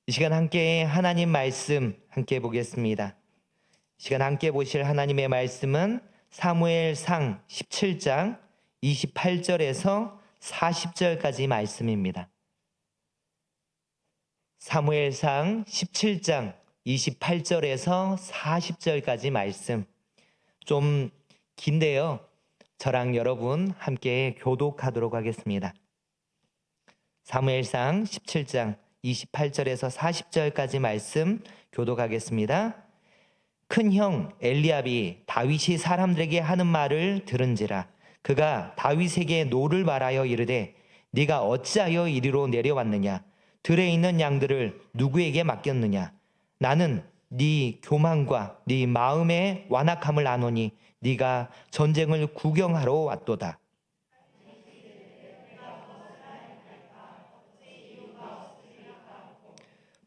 이 시간 함께 하나님 말씀 함께 보겠습니다. 이 시간 함께 보실 하나님의 말씀은 사무엘상 17장 28절에서 40절까지 말씀입니다. 사무엘상 17장 28절에서 40절까지 말씀. 좀 긴데요. 저랑 여러분 함께 교독하도록 하겠습니다. 사무엘상 17장 28절에서 40절까지 말씀 교독하겠습니다. 큰 형 엘리압이 다윗이 사람들에게 하는 말을 들은지라. 그가 다윗에게 노를 말하여 이르되 네가 어찌하여 이리로 내려왔느냐? 들에 있는 양들을 누구에게 맡겼느냐? 나는 네 교만과 네 마음의 완악함을 아노니 네가 전쟁을 구경하러 왔도다.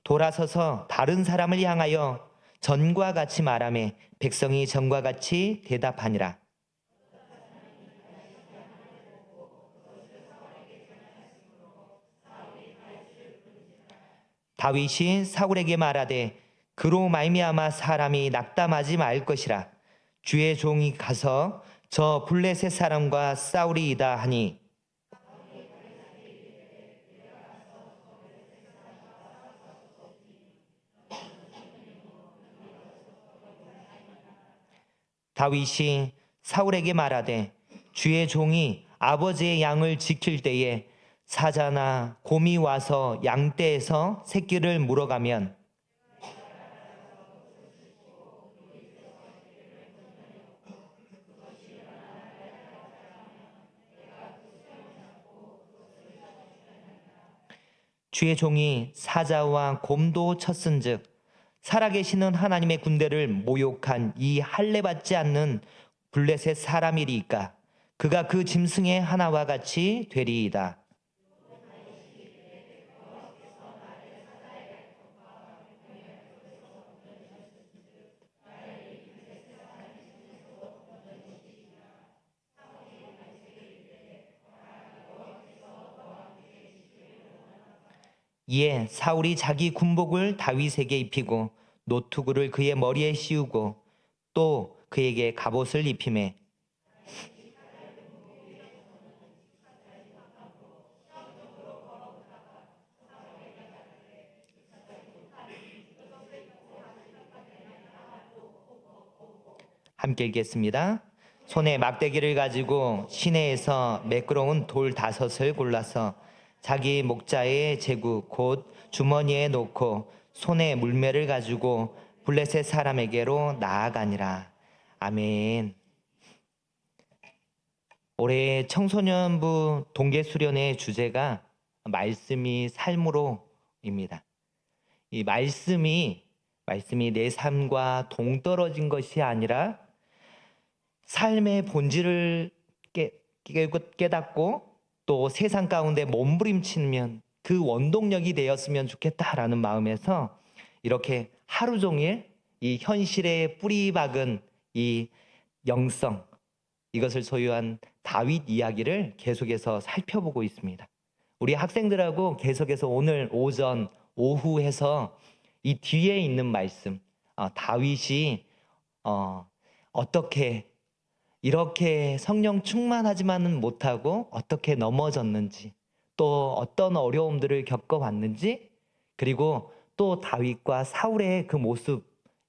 돌아서서 다른 사람을 향하여 전과 같이 말하며 백성이 전과 같이 대답하니라. 다윗이 사울에게 말하되 그로 말미암아 사람이 낙담하지 말 것이라. 주의 종이 가서 저 블레셋 사람과 싸우리이다 하니 다윗이 사울에게 말하되 주의 종이 아버지의 양을 지킬 때에 사자나 곰이 와서 양떼에서 새끼를 물어가면 주의 종이 사자와 곰도 쳤은즉 살아계시는 하나님의 군대를 모욕한 이 할례받지 않는 블레셋 사람이리이까 그가 그 짐승의 하나와 같이 되리이다. 이에 사울이 자기 군복을 다윗에게 입히고 노투구를 그의 머리에 씌우고 또 그에게 갑옷을 입히매 함께 읽겠습니다. 손에 막대기를 가지고 시내에서 매끄러운 돌 5을 골라서 자기 목자의 제구 곧 주머니에 놓고 손에 물매를 가지고 블레셋 사람에게로 나아가니라. 아멘. 올해 청소년부 동계수련의 주제가 말씀이 삶으로입니다. 이 말씀이 내 삶과 동떨어진 것이 아니라 삶의 본질을 깨닫고 또 세상 가운데 몸부림치면 그 원동력이 되었으면 좋겠다라는 마음에서 이렇게 하루 종일 이 현실에 뿌리 박은 이 영성, 이것을 소유한 다윗 이야기를 계속해서 살펴보고 있습니다. 우리 학생들하고 계속해서 오늘 오전, 오후 해서 이 뒤에 있는 말씀, 다윗이 어떻게 이렇게 성령 충만하지만은 못하고 어떻게 넘어졌는지, 또 어떤 어려움들을 겪어왔는지, 그리고 또 다윗과 사울의 그 모습,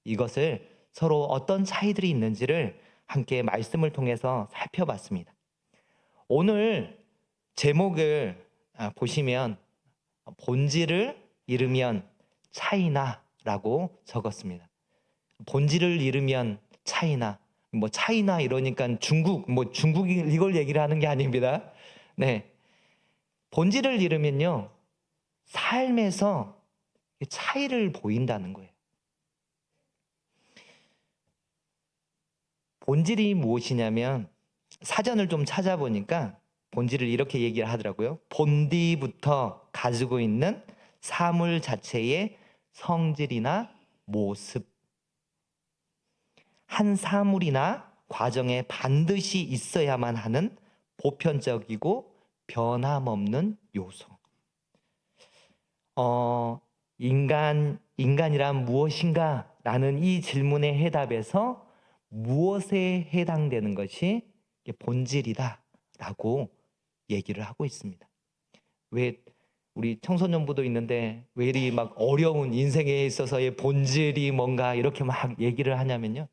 이것을 서로 어떤 차이들이 있는지를 함께 말씀을 통해서 살펴봤습니다. 오늘 제목을 보시면 본질을 잃으면 차이나라고 적었습니다. 본질을 잃으면 차이나, 차이나 이러니까 중국 이걸 얘기를 하는 게 아닙니다. 네, 본질을 잃으면요 삶에서 차이를 보인다는 거예요. 본질이 무엇이냐면 사전을 좀 찾아보니까 본질을 이렇게 얘기를 하더라고요. 본디부터 가지고 있는 사물 자체의 성질이나 모습, 한 사물이나 과정에 반드시 있어야만 하는 보편적이고 변함없는 요소. 인간이란 무엇인가? 라는 이 질문의 해답에서 무엇에 해당되는 것이 본질이다 라고 얘기를 하고 있습니다. 왜 우리 청소년부도 있는데 왜 이리 막 어려운 인생에 있어서의 본질이 뭔가 이렇게 막 얘기를 하냐면요.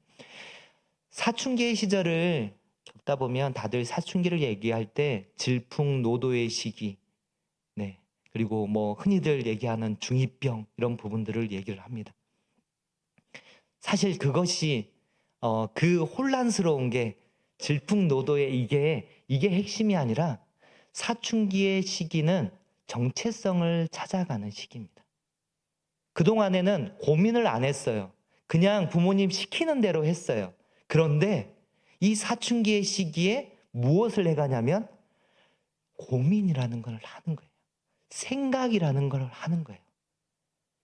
사춘기의 시절을 겪다 보면 다들 사춘기를 얘기할 때 질풍노도의 시기, 네, 그리고 뭐 흔히들 얘기하는 중2병 이런 부분들을 얘기를 합니다. 사실 그것이 그 혼란스러운 게 질풍노도의 이게 핵심이 아니라 사춘기의 시기는 정체성을 찾아가는 시기입니다. 그동안에는 고민을 안 했어요. 그냥 부모님 시키는 대로 했어요. 그런데 이 사춘기의 시기에 무엇을 해가냐면 고민이라는 걸 하는 거예요. 생각이라는 걸 하는 거예요.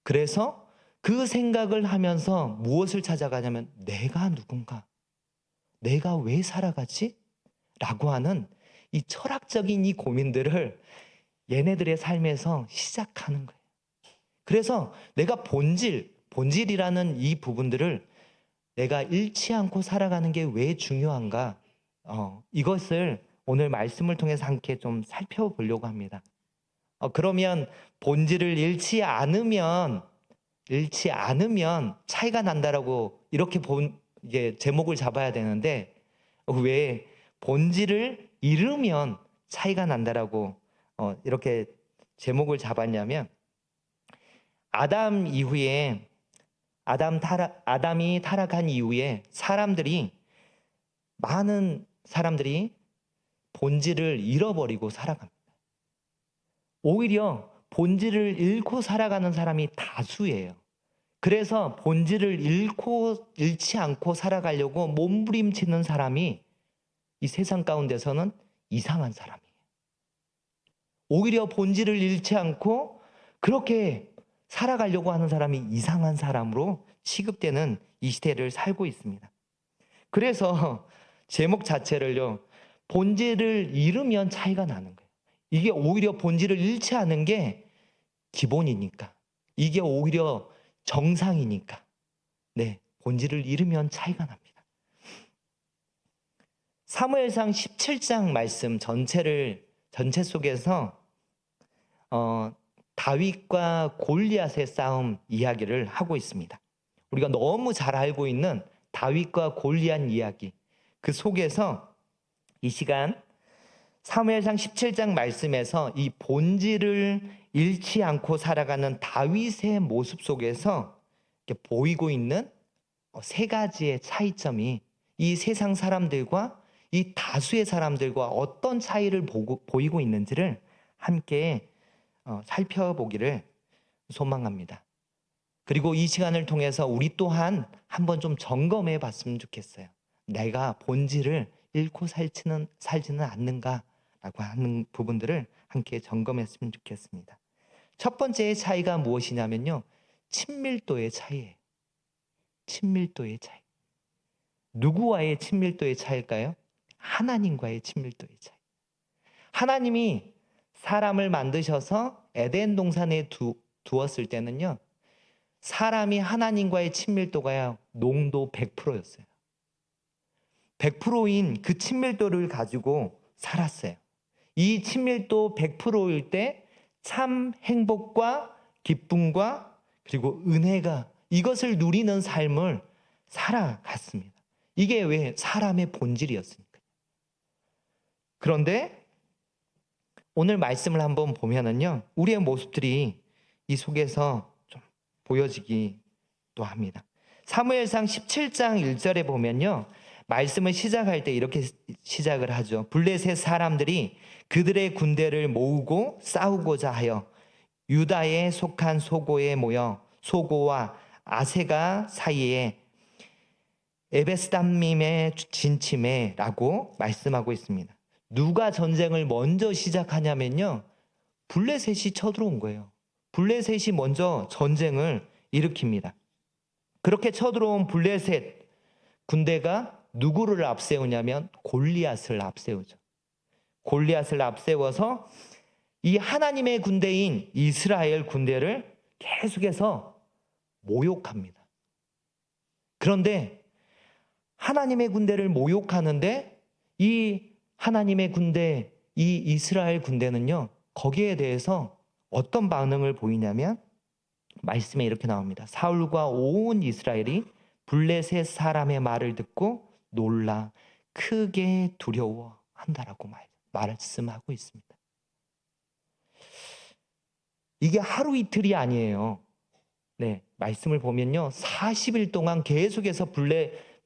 그래서 그 생각을 하면서 무엇을 찾아가냐면 내가 누군가? 내가 왜 살아가지? 라고 하는 이 철학적인 이 고민들을 얘네들의 삶에서 시작하는 거예요. 그래서 내가 본질이라는 이 부분들을 내가 잃지 않고 살아가는 게 왜 중요한가? 이것을 오늘 말씀을 통해서 함께 좀 살펴보려고 합니다. 그러면 본질을 잃지 않으면 차이가 난다라고 이렇게 이게 제목을 잡아야 되는데 왜 본질을 잃으면 차이가 난다라고 이렇게 제목을 잡았냐면 아담이 타락한 이후에 많은 사람들이 본질을 잃어버리고 살아갑니다. 오히려 본질을 잃고 살아가는 사람이 다수예요. 그래서 본질을 잃지 않고 살아가려고 몸부림치는 사람이 이 세상 가운데서는 이상한 사람이에요. 오히려 본질을 잃지 않고 그렇게 살아가려고 하는 사람이 이상한 사람으로 취급되는 이 시대를 살고 있습니다. 그래서 제목 자체를요, 본질을 잃으면 차이가 나는 거예요. 이게 오히려 본질을 잃지 않은 게 기본이니까. 이게 오히려 정상이니까. 네, 본질을 잃으면 차이가 납니다. 사무엘상 17장 말씀 전체 속에서 다윗과 골리앗의 싸움 이야기를 하고 있습니다. 우리가 너무 잘 알고 있는 다윗과 골리앗 이야기, 그 속에서 이 시간 사무엘상 17장 말씀에서 이 본질을 잃지 않고 살아가는 다윗의 모습 속에서 보이고 있는 세 가지의 차이점이 이 세상 사람들과 이 다수의 사람들과 어떤 차이를 보이고 있는지를 함께 살펴보기를 소망합니다. 그리고 이 시간을 통해서 우리 또한 한번 좀 점검해 봤으면 좋겠어요. 내가 본질을 잃고 살지는 않는가라고 하는 부분들을 함께 점검했으면 좋겠습니다. 첫 번째의 차이가 무엇이냐면요, 친밀도의 차이예요. 친밀도의 차이. 누구와의 친밀도의 차이일까요? 하나님과의 친밀도의 차이. 하나님이 사람을 만드셔서 에덴 동산에 두었을 때는요, 사람이 하나님과의 친밀도가 농도 100%였어요. 100%인 그 친밀도를 가지고 살았어요. 이 친밀도 100%일 때 참 행복과 기쁨과 그리고 은혜가 이것을 누리는 삶을 살아갔습니다. 이게 왜 사람의 본질이었으니까. 그런데 오늘 말씀을 한번 보면은요, 우리의 모습들이 이 속에서 좀 보여지기도 합니다. 사무엘상 17장 1절에 보면요, 말씀을 시작할 때 이렇게 시작을 하죠. 블레셋 사람들이 그들의 군대를 모으고 싸우고자 하여 유다에 속한 소고에 모여 소고와 아세가 사이에 에베스담밈에 진침해라고 말씀하고 있습니다. 누가 전쟁을 먼저 시작하냐면요, 블레셋이 쳐들어온 거예요. 블레셋이 먼저 전쟁을 일으킵니다. 그렇게 쳐들어온 블레셋 군대가 누구를 앞세우냐면 골리앗을 앞세우죠. 골리앗을 앞세워서 이 하나님의 군대인 이스라엘 군대를 계속해서 모욕합니다. 그런데 하나님의 군대를 모욕하는데 이 하나님의 군대, 이 이스라엘 군대는요, 거기에 대해서 어떤 반응을 보이냐면 말씀에 이렇게 나옵니다. 사울과 온 이스라엘이 블레셋 사람의 말을 듣고 놀라 크게 두려워한다라고 말씀하고 있습니다. 이게 하루 이틀이 아니에요. 네, 말씀을 보면요, 40일 동안 계속해서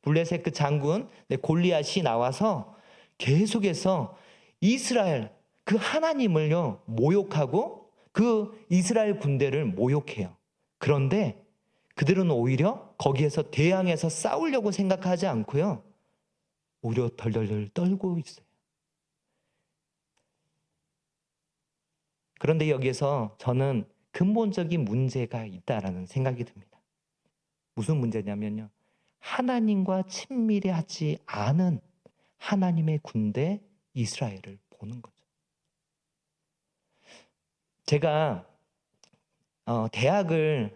블레셋 그 장군 골리앗이 나와서 계속해서 이스라엘 그 하나님을요 모욕하고 그 이스라엘 군대를 모욕해요. 그런데 그들은 오히려 거기에서 대항해서 싸우려고 생각하지 않고요, 오히려 덜덜덜 떨고 있어요. 그런데 여기에서 저는 근본적인 문제가 있다라는 생각이 듭니다. 무슨 문제냐면요, 하나님과 친밀히 하지 않은 하나님의 군대 이스라엘을 보는 거죠. 제가 대학을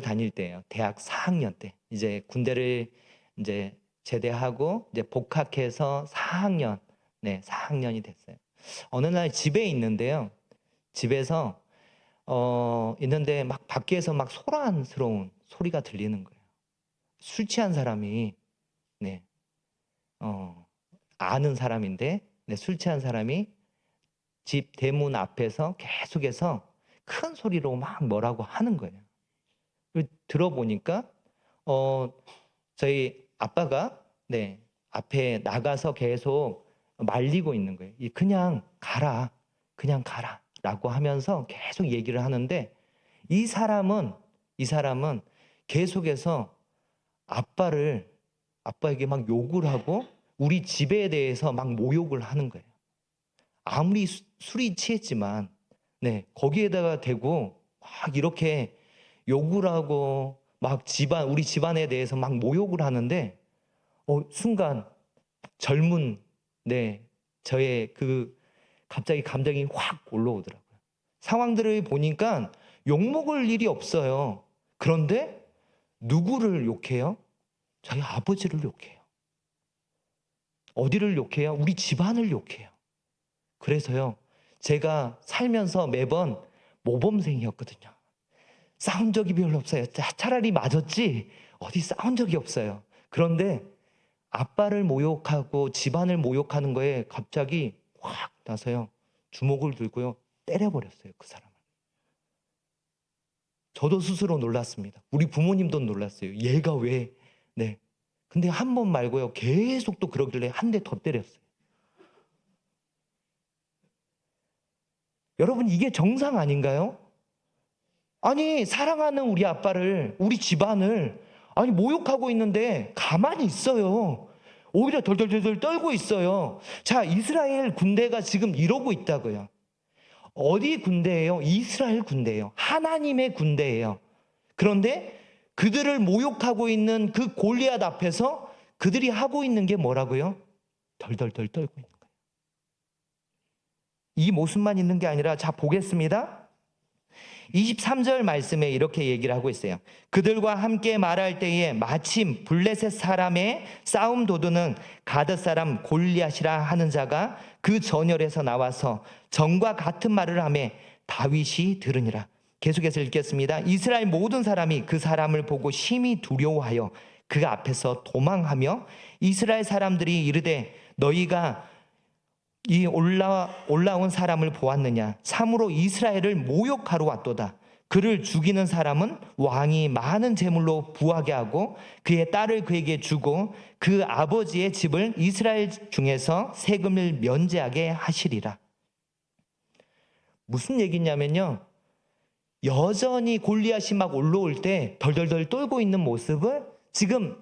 다닐 때예요. 대학 4학년 때 이제 군대를 이제 제대하고 이제 복학해서 4학년, 4학년이 됐어요. 어느 날 집에 있는데요. 집에서 있는데 막 밖에서 막 소란스러운 소리가 들리는 거예요. 술 취한 사람이 아는 사람인데 술 취한 사람이 집 대문 앞에서 계속해서 큰 소리로 막 뭐라고 하는 거예요. 들어보니까 저희 아빠가 앞에 나가서 계속 말리고 있는 거예요. 그냥 가라, 그냥 가라라고 하면서 계속 얘기를 하는데 이 사람은 계속해서 아빠에게 막 욕을 하고 우리 집에 대해서 막 모욕을 하는 거예요. 아무리 술이 취했지만 거기에다가 대고 막 이렇게 욕을 하고 막 우리 집안에 대해서 막 모욕을 하는데 순간 젊은 저의 갑자기 감정이 확 올라오더라고요. 상황들을 보니까 욕먹을 일이 없어요. 그런데 누구를 욕해요? 저희 아버지를 욕해요. 어디를 욕해요? 우리 집안을 욕해요. 그래서요, 제가 살면서 매번 모범생이었거든요. 싸운 적이 별로 없어요. 차라리 맞았지 어디 싸운 적이 없어요. 그런데 아빠를 모욕하고 집안을 모욕하는 거에 갑자기 확 나서요, 주먹을 들고요 때려버렸어요, 그 사람을. 저도 스스로 놀랐습니다. 우리 부모님도 놀랐어요. 얘가 왜? 근데 한 번 말고요, 계속 또 그러길래 한 대 더 때렸어요. 여러분, 이게 정상 아닌가요? 아니, 사랑하는 우리 아빠를, 우리 집안을 모욕하고 있는데 가만히 있어요. 오히려 덜덜덜 떨고 있어요. 자, 이스라엘 군대가 지금 이러고 있다고요. 어디 군대예요? 이스라엘 군대예요. 하나님의 군대예요. 그런데 그들을 모욕하고 있는 그 골리앗 앞에서 그들이 하고 있는 게 뭐라고요? 덜덜덜 떨고 있는 거예요. 이 모습만 있는 게 아니라, 자, 보겠습니다. 23절 말씀에 이렇게 얘기를 하고 있어요. 그들과 함께 말할 때에 마침 블레셋 사람의 싸움 도두는 가드 사람 골리앗이라 하는 자가 그 전열에서 나와서 전과 같은 말을 하며 다윗이 들으니라. 계속해서 읽겠습니다. 이스라엘 모든 사람이 그 사람을 보고 심히 두려워하여 그 앞에서 도망하며 이스라엘 사람들이 이르되 너희가 이 올라온 사람을 보았느냐? 참으로 이스라엘을 모욕하러 왔도다. 그를 죽이는 사람은 왕이 많은 재물로 부하게 하고 그의 딸을 그에게 주고 그 아버지의 집을 이스라엘 중에서 세금을 면제하게 하시리라. 무슨 얘기냐면요, 여전히 골리앗이 막 올라올 때 덜덜덜 떨고 있는 모습을 지금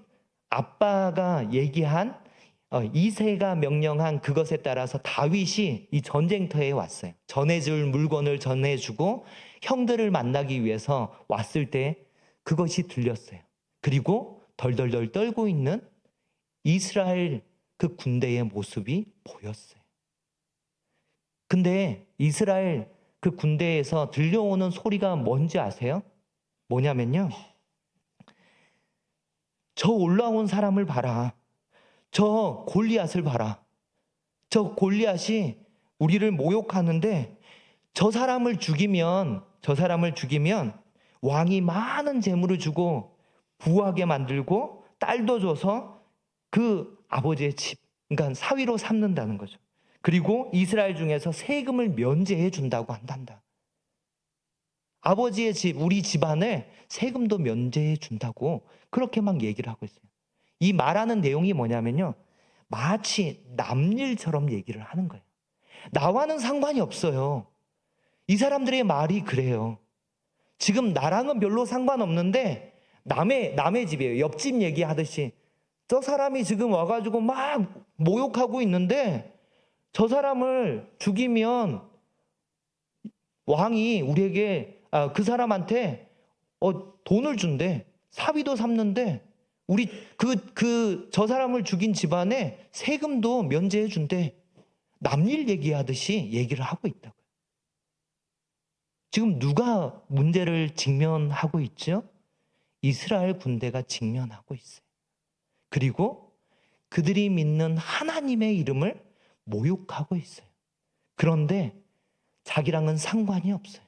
아빠가 얘기한 이새가 명령한 그것에 따라서 다윗이 이 전쟁터에 왔어요. 전해줄 물건을 전해주고 형들을 만나기 위해서 왔을 때 그것이 들렸어요. 그리고 덜덜덜 떨고 있는 이스라엘 그 군대의 모습이 보였어요. 근데 이스라엘 그 군대에서 들려오는 소리가 뭔지 아세요? 뭐냐면요. 저 올라온 사람을 봐라. 저 골리앗을 봐라. 저 골리앗이 우리를 모욕하는데 저 사람을 죽이면 왕이 많은 재물을 주고 부하게 만들고 딸도 줘서 그 아버지의 집, 그러니까 사위로 삼는다는 거죠. 그리고 이스라엘 중에서 세금을 면제해 준다고 한단다. 아버지의 집, 우리 집안에 세금도 면제해 준다고 그렇게 막 얘기를 하고 있어요. 이 말하는 내용이 뭐냐면요. 마치 남일처럼 얘기를 하는 거예요. 나와는 상관이 없어요. 이 사람들의 말이 그래요. 지금 나랑은 별로 상관없는데 남의 집이에요. 옆집 얘기하듯이 저 사람이 지금 와가지고 막 모욕하고 있는데 저 사람을 죽이면 왕이 우리에게 그 사람한테 돈을 준대. 사위도 삼는데 우리 저 사람을 죽인 집안에 세금도 면제해 준대. 남일 얘기하듯이 얘기를 하고 있다고요. 지금 누가 문제를 직면하고 있죠? 이스라엘 군대가 직면하고 있어요. 그리고 그들이 믿는 하나님의 이름을 모욕하고 있어요. 그런데 자기랑은 상관이 없어요.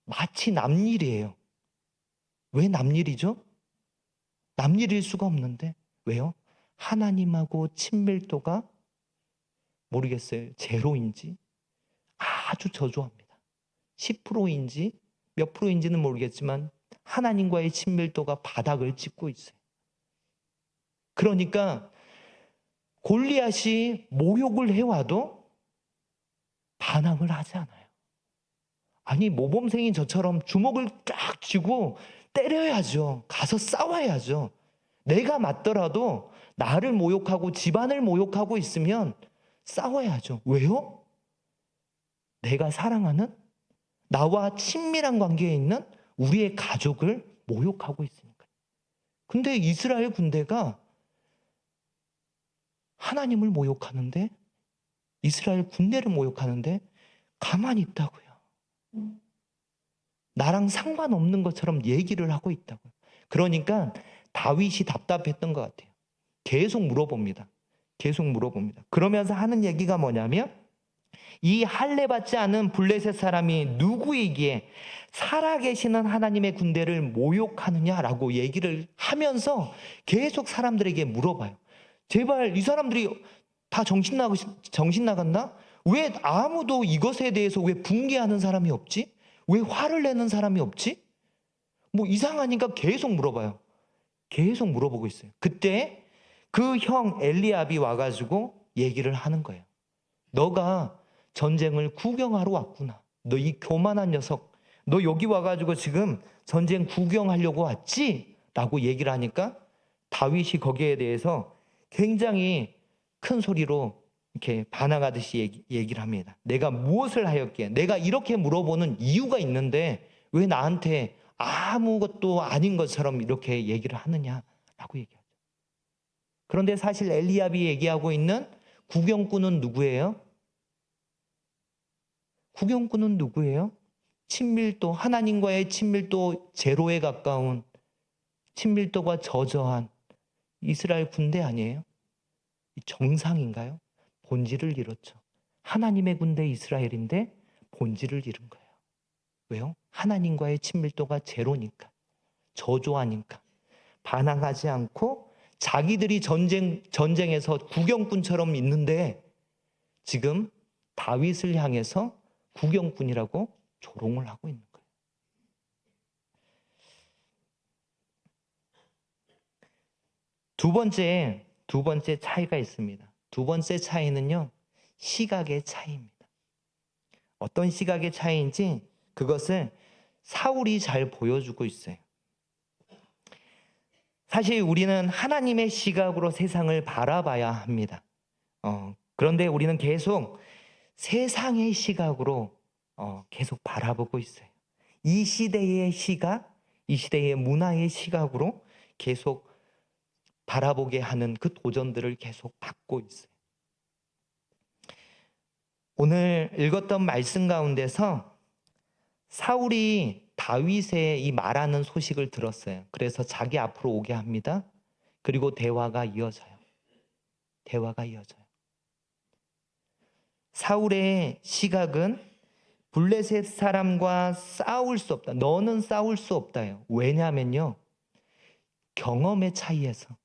마치 남일이에요. 왜 남일이죠? 남일일 수가 없는데 왜요? 하나님하고 친밀도가 모르겠어요. 제로인지 아주 저조합니다. 10%인지 몇 프로인지는 모르겠지만 하나님과의 친밀도가 바닥을 찍고 있어요. 그러니까 골리앗이 모욕을 해와도 반항을 하지 않아요. 아니 모범생인 저처럼 주먹을 쫙 쥐고 때려야죠. 가서 싸워야죠. 내가 맞더라도 나를 모욕하고 집안을 모욕하고 있으면 싸워야죠. 왜요? 내가 사랑하는 나와 친밀한 관계에 있는 우리의 가족을 모욕하고 있으니까. 근데 이스라엘 군대가 하나님을 모욕하는데 이스라엘 군대를 모욕하는데 가만히 있다고요. 나랑 상관없는 것처럼 얘기를 하고 있다고요. 그러니까 다윗이 답답했던 것 같아요. 계속 물어봅니다. 그러면서 하는 얘기가 뭐냐면 이 할례 받지 않은 블레셋 사람이 누구이기에 살아계시는 하나님의 군대를 모욕하느냐라고 얘기를 하면서 계속 사람들에게 물어봐요. 제발 이 사람들이 다 정신 나갔나? 왜 아무도 이것에 대해서 왜 분개하는 사람이 없지? 왜 화를 내는 사람이 없지? 뭐 이상하니까 계속 물어봐요. 계속 물어보고 있어요. 그때 그 형 엘리압이 와가지고 얘기를 하는 거예요. 너가 전쟁을 구경하러 왔구나. 너 이 교만한 녀석. 너 여기 와가지고 지금 전쟁 구경하려고 왔지? 라고 얘기를 하니까 다윗이 거기에 대해서 굉장히 큰 소리로 이렇게 반항하듯이 얘기를 합니다. 내가 무엇을 하였기에? 내가 이렇게 물어보는 이유가 있는데 왜 나한테 아무것도 아닌 것처럼 이렇게 얘기를 하느냐라고 얘기하죠. 그런데 사실 엘리압이 얘기하고 있는 구경꾼은 누구예요? 구경꾼은 누구예요? 친밀도, 하나님과의 친밀도 제로에 가까운 친밀도가 저저한 이스라엘 군대 아니에요? 정상인가요? 본질을 잃었죠. 하나님의 군대 이스라엘인데 본질을 잃은 거예요. 왜요? 하나님과의 친밀도가 제로니까, 저조하니까, 반항하지 않고 자기들이 전쟁에서 구경꾼처럼 있는데 지금 다윗을 향해서 구경꾼이라고 조롱을 하고 있는 거예요. 두 번째 차이가 있습니다. 두 번째 차이는요, 시각의 차이입니다. 어떤 시각의 차이인지 그것을 사울이 잘 보여주고 있어요. 사실 우리는 하나님의 시각으로 세상을 바라봐야 합니다. 그런데 우리는 계속 세상의 시각으로 계속 바라보고 있어요. 이 시대의 시각, 이 시대의 문화의 시각으로 계속 바라보게 하는 그 도전들을 계속 받고 있어요. 오늘 읽었던 말씀 가운데서 사울이 다윗의 이 말하는 소식을 들었어요. 그래서 자기 앞으로 오게 합니다. 그리고 대화가 이어져요. 대화가 이어져요. 사울의 시각은 블레셋 사람과 싸울 수 없다. 너는 싸울 수 없다요. 왜냐하면요. 경험의 차이에서.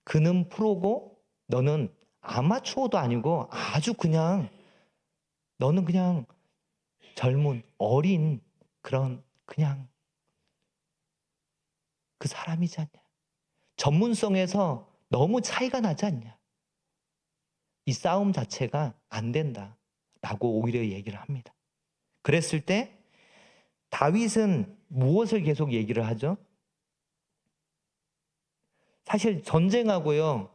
그는 프로고 너는 아마추어도 아니고 아주 그냥 너는 그냥 젊은 어린 그냥 그 사람이지 않냐. 전문성에서 너무 차이가 나지 않냐. 이 싸움 자체가 안 된다라고 오히려 얘기를 합니다. 그랬을 때 다윗은 무엇을 계속 얘기를 하죠? 사실 전쟁하고요.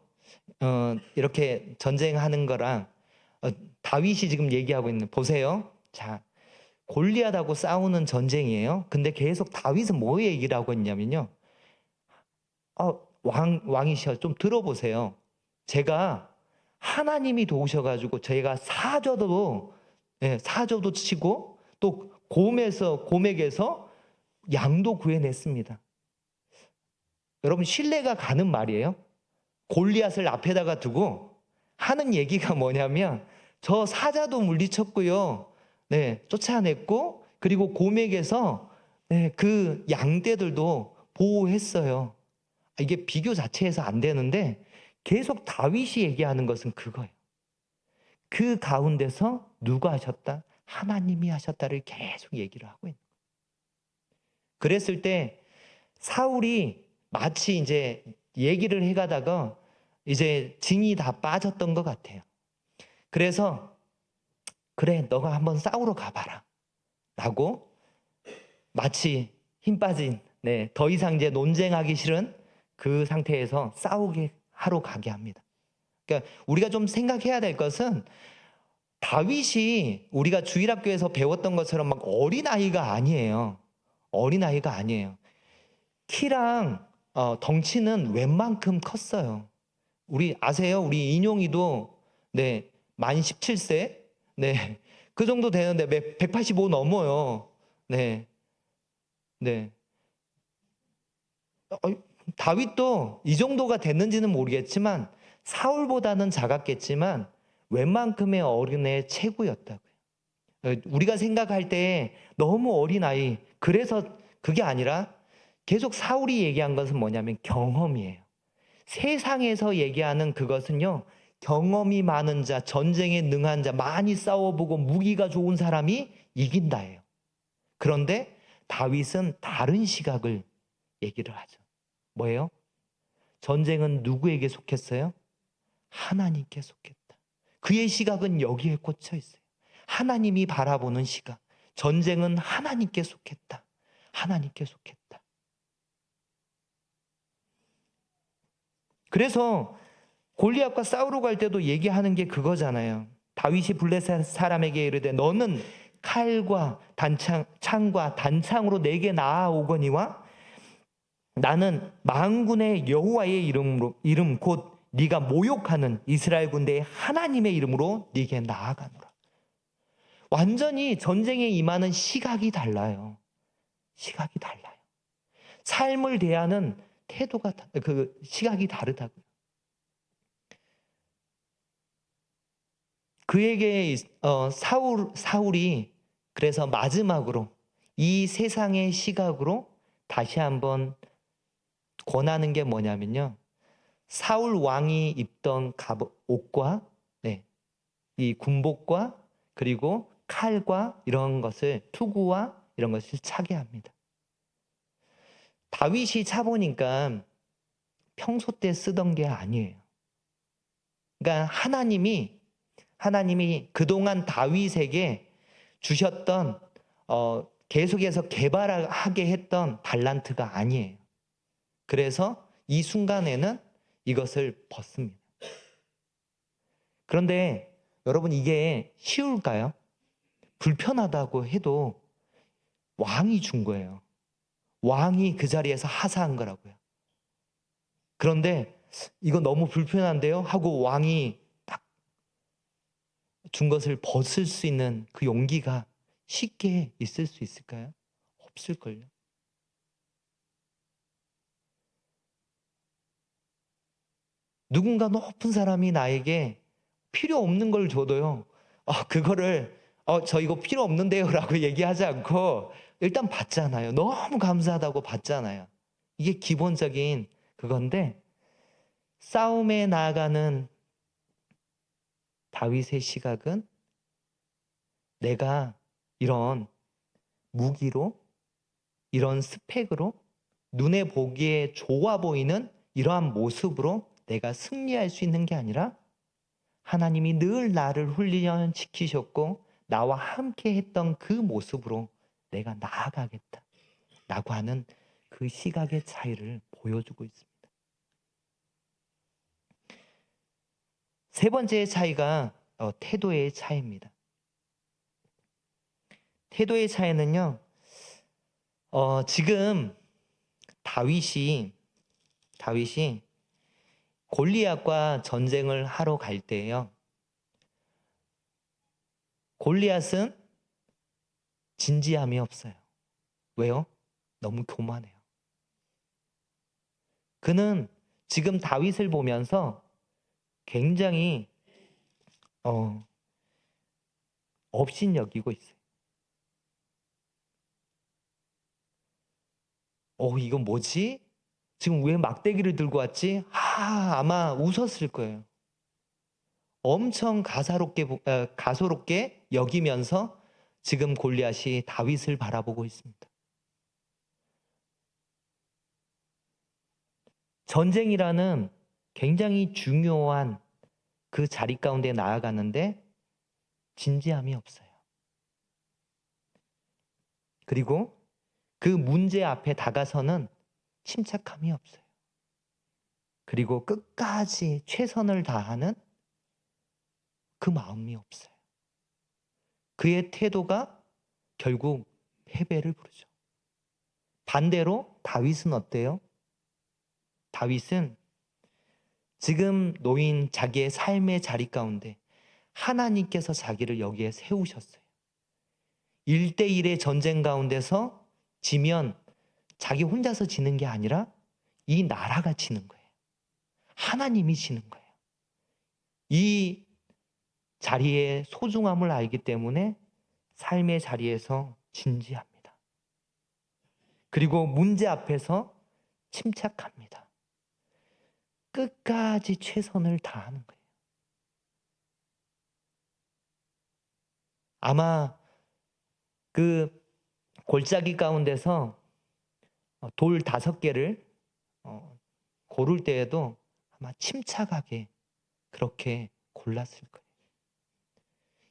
이렇게 전쟁하는 거랑 다윗이 지금 얘기하고 있는 보세요. 자, 골리앗하고 싸우는 전쟁이에요. 근데 계속 다윗은 뭐 얘기를 하고 있냐면요. 왕이셔. 좀 들어보세요. 제가 하나님이 도우셔가지고 제가 사저도 치고 또 곰에게서 양도 구해냈습니다. 여러분 신뢰가 가는 말이에요. 골리앗을 앞에다가 두고 하는 얘기가 뭐냐면 저 사자도 물리쳤고요. 네, 쫓아냈고 그리고 곰에게서 그 양떼들도 보호했어요. 이게 비교 자체에서 안 되는데 계속 다윗이 얘기하는 것은 그거예요. 그 가운데서 누가 하셨다? 하나님이 하셨다를 계속 얘기를 하고 있는 거예요. 그랬을 때 사울이 마치 이제 얘기를 해가다가 이제 진이 다 빠졌던 것 같아요. 그래서 그래 너가 한번 싸우러 가봐라 라고 마치 힘 빠진 더 이상 이제 논쟁하기 싫은 그 상태에서 싸우게 하러 가게 합니다. 그러니까 우리가 좀 생각해야 될 것은 다윗이 우리가 주일학교에서 배웠던 것처럼 막 어린아이가 아니에요. 어린아이가 아니에요. 키랑 덩치는 웬만큼 컸어요. 우리 아세요? 우리 인용이도 만 17세? 그 정도 되는데 185 넘어요. 네. 다윗도 이 정도가 됐는지는 모르겠지만 사울보다는 작았겠지만 웬만큼의 어린애 최고였다고요. 우리가 생각할 때 너무 어린아이, 그래서 그게 아니라 계속 사울이 얘기한 것은 뭐냐면 경험이에요. 세상에서 얘기하는 그것은요, 경험이 많은 자, 전쟁에 능한 자, 많이 싸워보고 무기가 좋은 사람이 이긴다예요. 그런데 다윗은 다른 시각을 얘기를 하죠. 뭐예요? 전쟁은 누구에게 속했어요? 하나님께 속했다. 그의 시각은 여기에 꽂혀 있어요. 하나님이 바라보는 시각. 전쟁은 하나님께 속했다. 하나님께 속했다. 그래서 골리앗과 싸우러 갈 때도 얘기하는 게 그거잖아요. 다윗이 블레셋 사람에게 이르되 너는 칼과 창과 단창으로 내게 나아오거니와 나는 만군의 여호와의 이름 곧 네가 모욕하는 이스라엘 군대의 하나님의 이름으로 네게 나아가노라. 완전히 전쟁에 임하는 시각이 달라요. 시각이 달라요. 삶을 대하는 태도가 그 시각이 다르다고요. 그에게 사울이 그래서 마지막으로 이 세상의 시각으로 다시 한번 권하는 게 뭐냐면요. 사울 왕이 입던 옷과 이 군복과 그리고 칼과 이런 것을 투구와 이런 것을 차게 합니다. 다윗이 차보니까 평소 때 쓰던 게 아니에요. 그러니까 하나님이 그동안 다윗에게 주셨던 계속해서 개발하게 했던 달란트가 아니에요. 그래서 이 순간에는 이것을 벗습니다. 그런데 여러분 이게 쉬울까요? 불편하다고 해도 왕이 준 거예요. 왕이 그 자리에서 하사한 거라고요. 그런데 이거 너무 불편한데요? 하고 왕이 딱 준 것을 벗을 수 있는 그 용기가 쉽게 있을 수 있을까요? 없을걸요. 누군가 높은 사람이 나에게 필요 없는 걸 줘도요. 그거를 저 이거 필요 없는데요라고 얘기하지 않고 일단 받잖아요. 너무 감사하다고 받잖아요. 이게 기본적인 그건데 싸움에 나아가는 다윗의 시각은 내가 이런 무기로 이런 스펙으로 눈에 보기에 좋아 보이는 이러한 모습으로 내가 승리할 수 있는 게 아니라 하나님이 늘 나를 훈련시키셨고 나와 함께 했던 그 모습으로 내가 나아가겠다 라고 하는 그 시각의 차이를 보여주고 있습니다. 세 번째의 차이가 태도의 차이입니다. 태도의 차이는요, 지금 다윗이 골리앗과 전쟁을 하러 갈 때예요. 골리앗은 진지함이 없어요. 왜요? 너무 교만해요. 그는 지금 다윗을 보면서 굉장히 업신여기고 있어요. 이건 뭐지? 지금 왜 막대기를 들고 왔지? 아마 웃었을 거예요. 엄청 가소롭게 여기면서 지금 골리앗이 다윗을 바라보고 있습니다. 전쟁이라는 굉장히 중요한 그 자리 가운데 나아가는데 진지함이 없어요. 그리고 그 문제 앞에 다가서는 침착함이 없어요. 그리고 끝까지 최선을 다하는 그 마음이 없어요. 그의 태도가 결국 패배를 부르죠. 반대로 다윗은 어때요? 다윗은 지금 놓인 자기의 삶의 자리 가운데 하나님께서 자기를 여기에 세우셨어요. 1대1의 전쟁 가운데서 지면 자기 혼자서 지는 게 아니라 이 나라가 지는 거예요. 하나님이 지는 거예요. 이 자리의 소중함을 알기 때문에 삶의 자리에서 진지합니다. 그리고 문제 앞에서 침착합니다. 끝까지 최선을 다하는 거예요. 아마 그 골짜기 가운데서 돌 5개를 고를 때에도 아마 침착하게 그렇게 골랐을 거예요.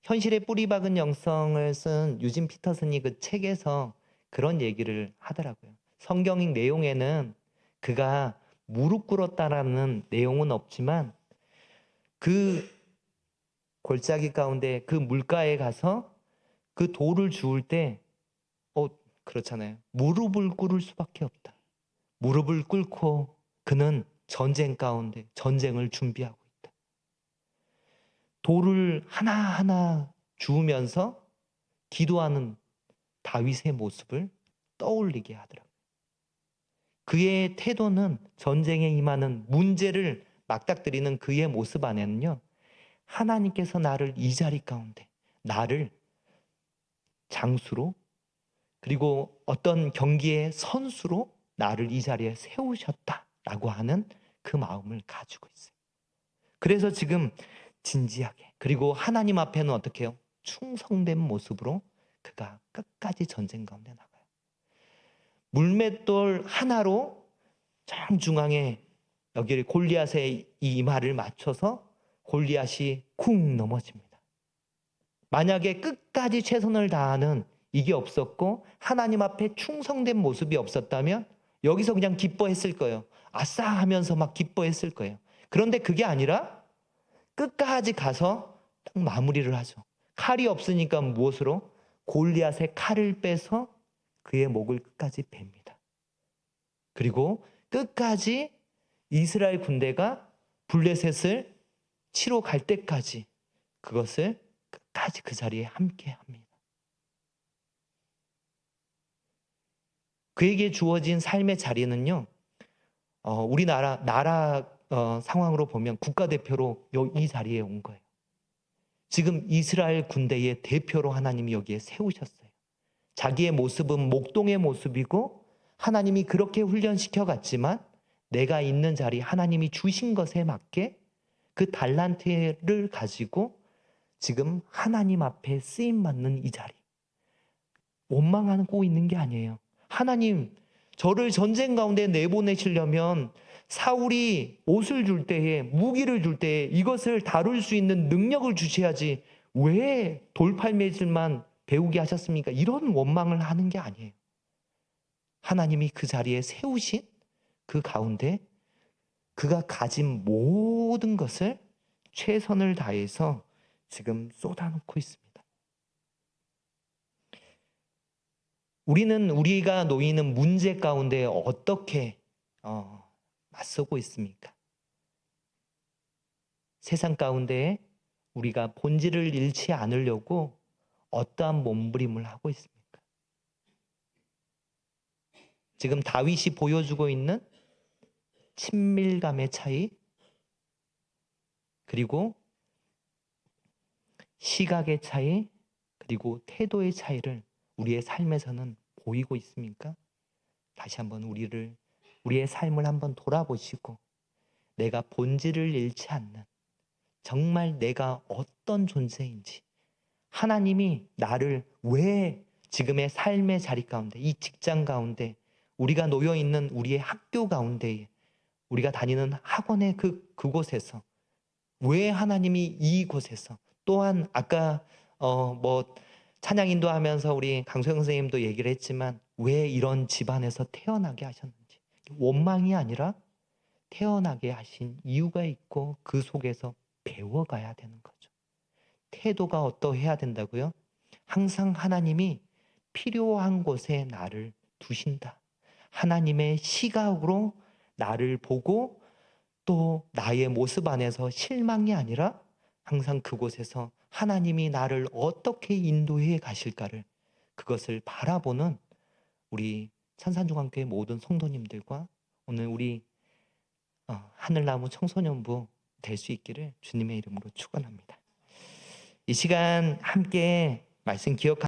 현실에 뿌리 박은 영성을 쓴 유진 피터슨이 그 책에서 그런 얘기를 하더라고요. 성경 내용에는 그가 무릎 꿇었다라는 내용은 없지만 그 골짜기 가운데 그 물가에 가서 그 돌을 주울 때 그렇잖아요. 무릎을 꿇을 수밖에 없다. 무릎을 꿇고 그는 전쟁 가운데 전쟁을 준비하고 있다. 돌을 하나하나 주우면서 기도하는 다윗의 모습을 떠올리게 하더라고요. 그의 태도는 전쟁에 임하는 문제를 맞닥뜨리는 그의 모습 안에는요. 하나님께서 나를 이 자리 가운데 나를 장수로 그리고 어떤 경기의 선수로 나를 이 자리에 세우셨다라고 하는 그 마음을 가지고 있어요. 그래서 지금 진지하게 그리고 하나님 앞에는 어떻게 해요? 충성된 모습으로 그가 끝까지 전쟁 가운데 나가요. 물맷돌 하나로 정중앙에 여기 골리앗의 이 이마를 맞춰서 골리앗이 쿵 넘어집니다. 만약에 끝까지 최선을 다하는 이게 없었고 하나님 앞에 충성된 모습이 없었다면 여기서 그냥 기뻐했을 거예요. 아싸 하면서 막 기뻐했을 거예요. 그런데 그게 아니라 끝까지 가서 딱 마무리를 하죠. 칼이 없으니까 무엇으로? 골리앗의 칼을 빼서 그의 목을 끝까지 베입니다. 그리고 끝까지 이스라엘 군대가 블레셋을 치러 갈 때까지 그것을 끝까지 그 자리에 함께 합니다. 그에게 주어진 삶의 자리는요. 우리나라 상황으로 보면 국가대표로 이 자리에 온 거예요. 지금 이스라엘 군대의 대표로 하나님이 여기에 세우셨어요. 자기의 모습은 목동의 모습이고 하나님이 그렇게 훈련시켜 갔지만 내가 있는 자리, 하나님이 주신 것에 맞게 그 달란트를 가지고 지금 하나님 앞에 쓰임 받는 이 자리. 원망하고 있는 게 아니에요. 하나님, 저를 전쟁 가운데 내보내시려면 사울이 옷을 줄 때에, 무기를 줄 때에 이것을 다룰 수 있는 능력을 주셔야지 왜 돌팔매질만 배우게 하셨습니까? 이런 원망을 하는 게 아니에요. 하나님이 그 자리에 세우신 그 가운데 그가 가진 모든 것을 최선을 다해서 지금 쏟아놓고 있습니다. 우리는 우리가 놓이는 문제 가운데 어떻게 맞서고 있습니까? 세상 가운데 우리가 본질을 잃지 않으려고 어떠한 몸부림을 하고 있습니까? 지금 다윗이 보여주고 있는 친밀감의 차이, 그리고 시각의 차이, 그리고 태도의 차이를 우리의 삶에서는 보이고 있습니까? 다시 한번 우리의 삶을 한번 돌아보시고 내가 본질을 잃지 않는 정말 내가 어떤 존재인지, 하나님이 나를 왜 지금의 삶의 자리 가운데, 이 직장 가운데, 우리가 놓여 있는 우리의 학교 가운데, 우리가 다니는 학원의 그곳에서 왜 하나님이 이곳에서, 또한 아까 찬양 인도하면서 우리 강소영 선생님도 얘기를 했지만 왜 이런 집안에서 태어나게 하셨는지, 원망이 아니라 태어나게 하신 이유가 있고 그 속에서 배워가야 되는 거죠. 태도가 어떠해야 된다고요? 항상 하나님이 필요한 곳에 나를 두신다. 하나님의 시각으로 나를 보고 또 나의 모습 안에서 실망이 아니라 항상 그곳에서 하나님이 나를 어떻게 인도해 가실까를, 그것을 바라보는 우리 천산중앙교회 모든 성도님들과 오늘 우리 하늘나무 청소년부 될 수 있기를 주님의 이름으로 축원합니다. 이 시간 함께 말씀 기억하